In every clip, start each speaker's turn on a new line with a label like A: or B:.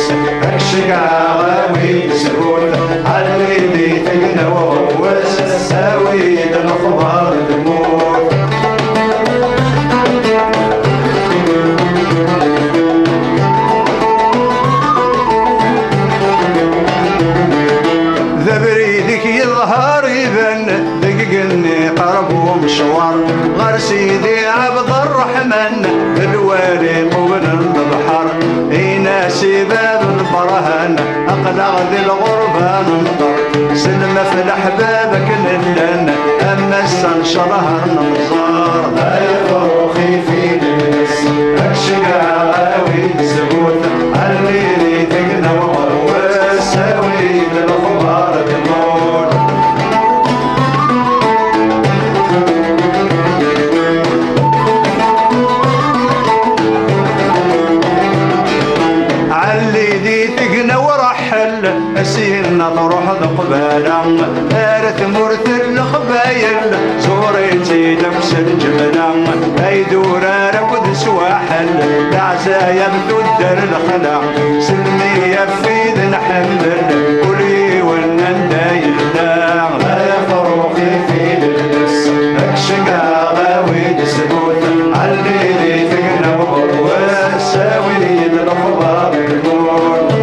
A: اللس اكشقا غاوي سهول علي دي تقنا ووس ساوي الخبار تموت ذا بريدك يظهر يبن دققني قرب ومشوار غير سيدي عبد الرحمن الوالي قبل البحر يناسي باب البرهان اقلع ذي الغربة ننظر سلم في الاحبابك نلن اما السنشرها نمزار لا يفرخي في لبس اكشقا غاوي سبوت علي تقنا وساوي للخبار تموت علي دي تقنا ورحل اسينا تروح ذقبالا ارث مرثل الخبايل زوريتي لمس الجبلا اي دورا ركض سواحل العزايا بتدر الخلا سلمي يفيد نحمل كلي والندايل لا يفرقي في اللبس اكشقا غاوي سبوت علي لي تقنا وساوي للخبار الموت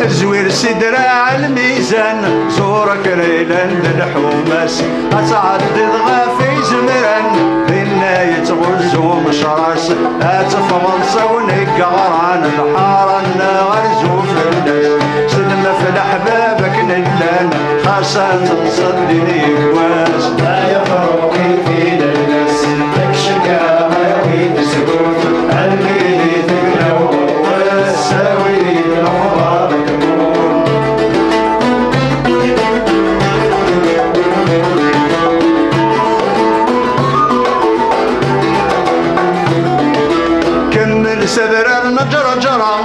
A: زوير سدراع الميزان زورك ريلان الحوماس أسعد الغافي زمران بينا يتغزو مشراس أتفغلص ونقى غران الحارن غرزو في الناس سلم في الأحبابك نلان خاصة تصدي الإقواس لا يفرقي في الناس تكشكا غاوي سكوت علي لي تقنا وساوي الخبار سبر النجر جرى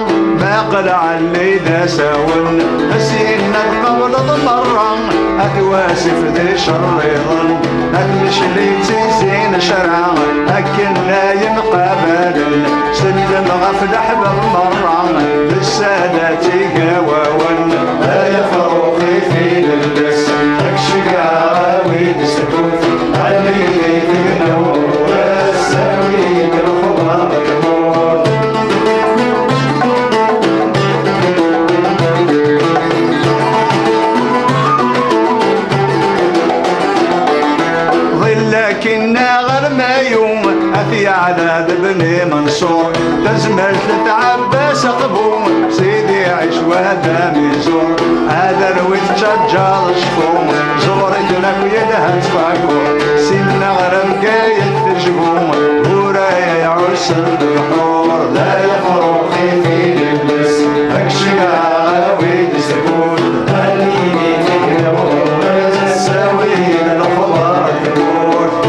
A: ما قلع اللي ذا ساون أسين القول ضمرا أتواسف ذي شر ظن أتمش لي تزين شرعا أكن نايم قابل سلم غفل أحباب مرة بالسادة قواون لا يفرقي في اللبس أكشقا غاوي سكوت علي تقنا وساوي الخبار تموت ظلكنا غير ما يوم أثي على بني منصور تزمل عباس قبوم سيدي عيش وهذا ميزور هذا رويت شجار شفوم زورت لك يدها تفاكور سيدنا غرم قايد تجبوم ورايا يعرس البحور لا يفرقي في الإبليس أكشقا غاوي سكوت خليني تقنا وساوي الخبار تموت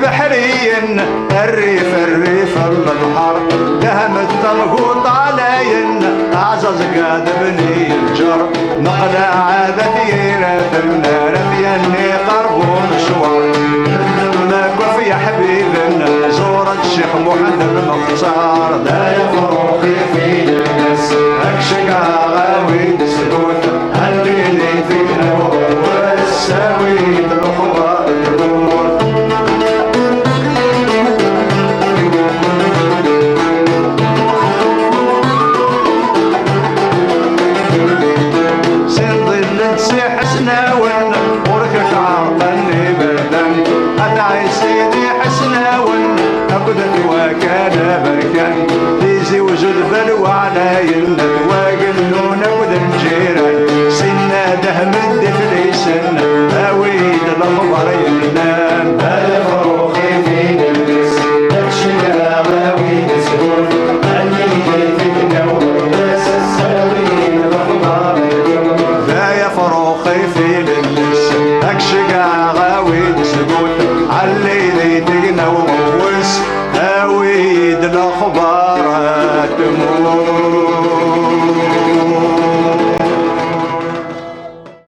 A: بحرين الريف البحر دهم الطلقوط علين عزز قاد بني الجر مقلع عادتي رثمنا رثيني قربون شوار نمك وفي حبيبنا زورة الشيخ محمد المختار لا يفرقي في الناس اكشقا غاوي سكوت اللي لي فينا وساوي الخبار تموت حسناون وركك عرقني بردن أدعي سيدي حسناون أبدت وكان بركان تيزي وجود بلو علينا واقلون أبدا الجيران سنة دهم الدفلي سنة أويد الأخبار ينام هذا فروخي في الناس تكشي أغاوي تسهول أني فينا وناس الساوي الأخبار لا يفرخي في اللس اكشقا غاوي سكوت علي